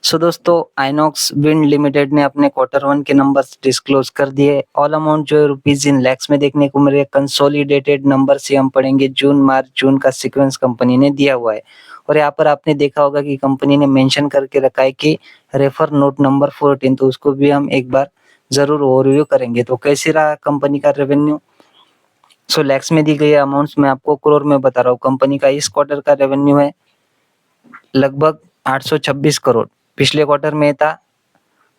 सो दोस्तों INOX wind limited ने अपने क्वार्टर वन के नंबर्स डिस्क्लोज कर दिए। ऑल अमाउंट जो है रुपीज इन लैक्स में देखने को मिल रही है। कंसोलिडेटेड नंबर से हम पढ़ेंगे जून मार्च जून का सीक्वेंस कंपनी ने दिया हुआ है और यहाँ पर आपने देखा होगा कि कंपनी ने मेंशन करके रखा है कि रेफर नोट नंबर 14, तो उसको भी हम एक बार जरूर ओवरव्यू करेंगे। तो कैसे रहा कंपनी का रेवेन्यू? सो लैक्स में दी गई अमाउंट्स में आपको करोड़ में बता रहा हूँ। कंपनी का इस क्वार्टर का रेवेन्यू है लगभग 826 करोड़। पिछले क्वार्टर में था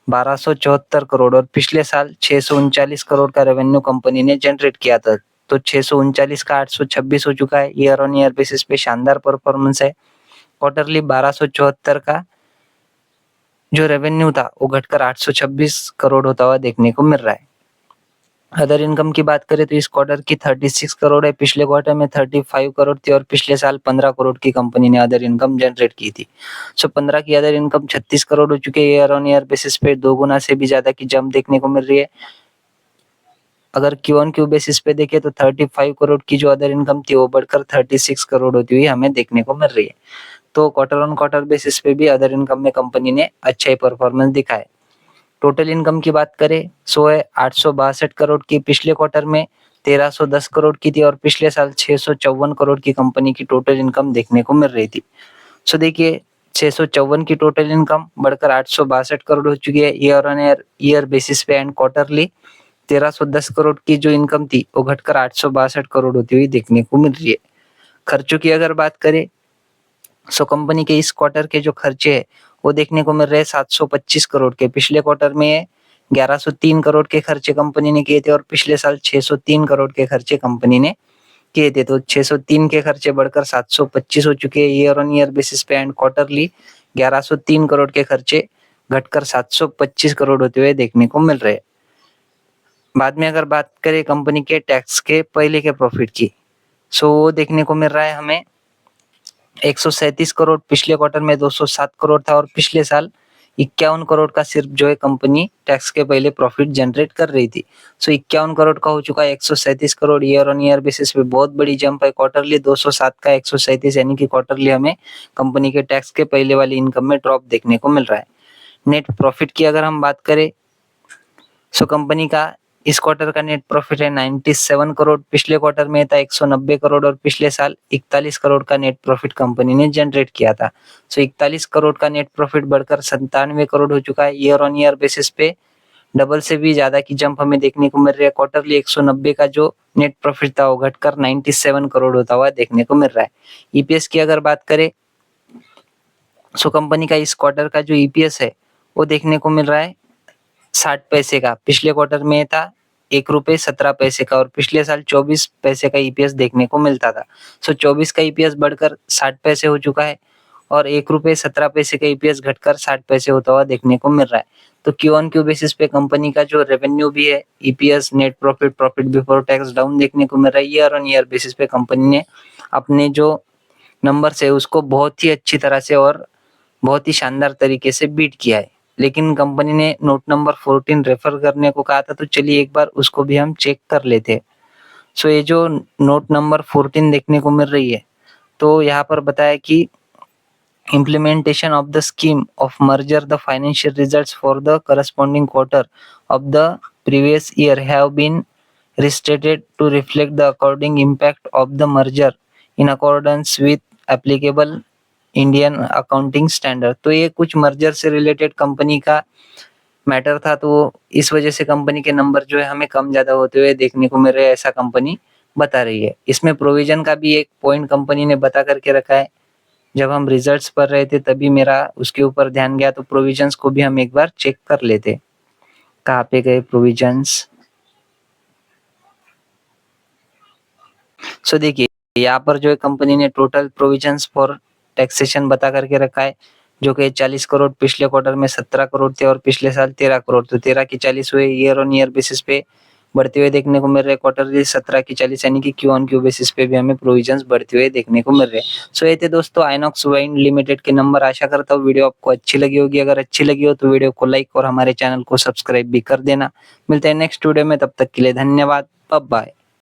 1274 करोड़ और पिछले साल 639 करोड़ का रेवेन्यू कंपनी ने जनरेट किया था। तो 639 का 826 हो चुका है। ईयर ऑन ईयर बेसिस पे शानदार परफॉर्मेंस है। क्वार्टरली 1274 का जो रेवेन्यू था वो घटकर 826 करोड़ होता हुआ देखने को मिल रहा है। अदर इनकम की बात करें तो इस क्वार्टर की 36 करोड़ है। पिछले क्वार्टर में 35 करोड़ थी और पिछले साल 15 करोड़ की कंपनी ने अदर इनकम जनरेट की थी। सो 15 की अदर इनकम 36 करोड़ हो चुकी है। ईयर ऑन ईयर बेसिस पे 2 गुना से भी ज्यादा की जंप देखने को मिल रही है। अगर क्यू ऑन क्यू बेसिस पे देखें तो 35 करोड़ की जो अदर इनकम थी वो बढ़कर 36 करोड़ होती हुई हमें देखने को मिल रही है। तो क्वार्टर ऑन क्वार्टर बेसिस पे भी अदर इनकम में कंपनी ने अच्छा ही परफॉर्मेंस दिखा है। टोटल इनकम की बात करें सो है 862 करोड़ की। पिछले क्वार्टर में 1310 करोड़ की थी और पिछले साल 654 करोड़ की कंपनी की टोटल इनकम देखने को मिल रही थी। सो देखिए 654 की टोटल इनकम बढ़कर 862 करोड़ हो चुकी है ईयर ऑन ईयर बेसिस पे। एंड क्वार्टरली 1310 करोड़ की जो इनकम थी वो घटकर 862 करोड़ होती हुई देखने को मिल रही है। खर्चों की अगर बात करें सो कंपनी के इस क्वार्टर के जो खर्चे है वो देखने को मिल रहे हैं 725 करोड़ के। पिछले क्वार्टर में 1103 करोड़ के खर्चे कंपनी ने किए थे और पिछले साल 603 करोड़ के खर्चे कंपनी ने किए थे। तो 603 के खर्चे बढ़कर 725 हो चुके हैं ईयर ऑन ईयर बेसिस पे। एंड क्वार्टरली 1103 करोड़ के खर्चे घटकर 725 करोड़ होते हुए देखने को मिल रहे हैं। बाद में अगर बात करें कंपनी के टैक्स के पहले के प्रॉफिट की सो वो देखने को मिल रहा है हमें 137 करोड़। पिछले क्वार्टर में 207 करोड़ था और पिछले साल 51 करोड़ का सिर्फ जो है कंपनी टैक्स के पहले प्रॉफिट जनरेट कर रही थी। सो 51 करोड़ का हो चुका है 137 crore. Year on year basis पे बहुत बड़ी जंप है। क्वार्टरली 207 का 137 यानी कि क्वार्टरली हमें कंपनी के टैक्स के पहले वाली इनकम में ड्रॉप देखने को मिल रहा है। नेट प्रॉफिट की अगर हम बात करें सो कंपनी का इस क्वार्टर का नेट प्रॉफिट है 97 करोड़। पिछले क्वार्टर में था 190 करोड़ और पिछले साल 41 करोड़ का नेट प्रॉफिट कंपनी ने जनरेट किया था। सो 41 करोड़ का नेट प्रॉफिट बढ़कर 97 करोड़ हो चुका है। ईयर ऑन ईयर बेसिस पे डबल से भी ज्यादा की जंप हमें देखने को मिल रही है। क्वार्टरली 190 का जो नेट प्रॉफिट था वो घटकर 97 करोड़ होता हुआ देखने को मिल रहा है। ईपीएस की अगर बात करें सो कंपनी का इस क्वार्टर का जो ईपीएस है वो देखने को मिल रहा है 60 पैसे का। पिछले क्वार्टर में था 1 रुपये 17 पैसे का और पिछले साल 24 पैसे का ईपीएस देखने को मिलता था। सो 24 का ईपीएस बढ़कर 60 पैसे हो चुका है और 1 रुपये 17 पैसे का ईपीएस घटकर 60 पैसे होता हुआ देखने को मिल रहा है। तो क्यू ऑन क्यू बेसिस पे कंपनी का जो रेवेन्यू भी है, EPS, net profit, profit before tax down देखने को मिल रहा है। ईयर ऑन ईयर बेसिस पे कंपनी ने अपने जो नंबर्स है उसको बहुत ही अच्छी तरह से और बहुत ही शानदार तरीके से बीट किया है। लेकिन कंपनी ने नोट नंबर 14 रेफर करने को कहा था तो चलिए एक बार उसको भी हम चेक कर लेते हैं। सो ये जो नोट नंबर 14 देखने को मिल रही है तो यहाँ पर बताया कि implementation of the scheme of merger the financial results for the corresponding quarter of the previous year have been restated to reflect the according impact of the merger in accordance with applicable Indian accounting standard. तो ये कुछ merger से related company का matter था तो इस वजह से कंपनी के नंबर जो है हमें कम ज्यादा होते हुए देखने को मिल रहे हैं, ऐसा कंपनी बता रही है। इसमें प्रोविजन का भी एक पॉइंट कंपनी ने बता करके रखा है। जब हम रिजल्ट्स पढ़ रहे थे तभी मेरा उसके ऊपर ध्यान गया तो प्रोविजंस को भी हम एक बार चेक कर लेते। कहाँ पे गए प्रोविजंस? सो देखिए यहाँ पर जो है कंपनी ने टोटल प्रोविजंस फॉर टैक्सेशन बता करके रखा है जो कि 40 करोड़। पिछले क्वार्टर में 17 करोड़ थे और पिछले साल 13 करोड़। तो 13 की 40 हुए। ईयर ऑन ईयर बेसिस पे बढ़ते हुए देखने को मिल रहे। क्वार्टरली 17 की 40 यानी कि क्यू ऑन क्यू बेसिस पे भी हमें प्रोविजंस बढ़ते हुए देखने को मिल रहे हैं। सो ये थे दोस्तों आइनॉक्स वाइन लिमिटेड के नंबर। आशा करता हूँ वीडियो आपको अच्छी लगी होगी। अगर अच्छी लगी हो तो वीडियो को लाइक और हमारे चैनल को सब्सक्राइब भी कर देना। मिलते हैं नेक्स्ट वीडियो में, तब तक के लिए धन्यवाद। Bye bye.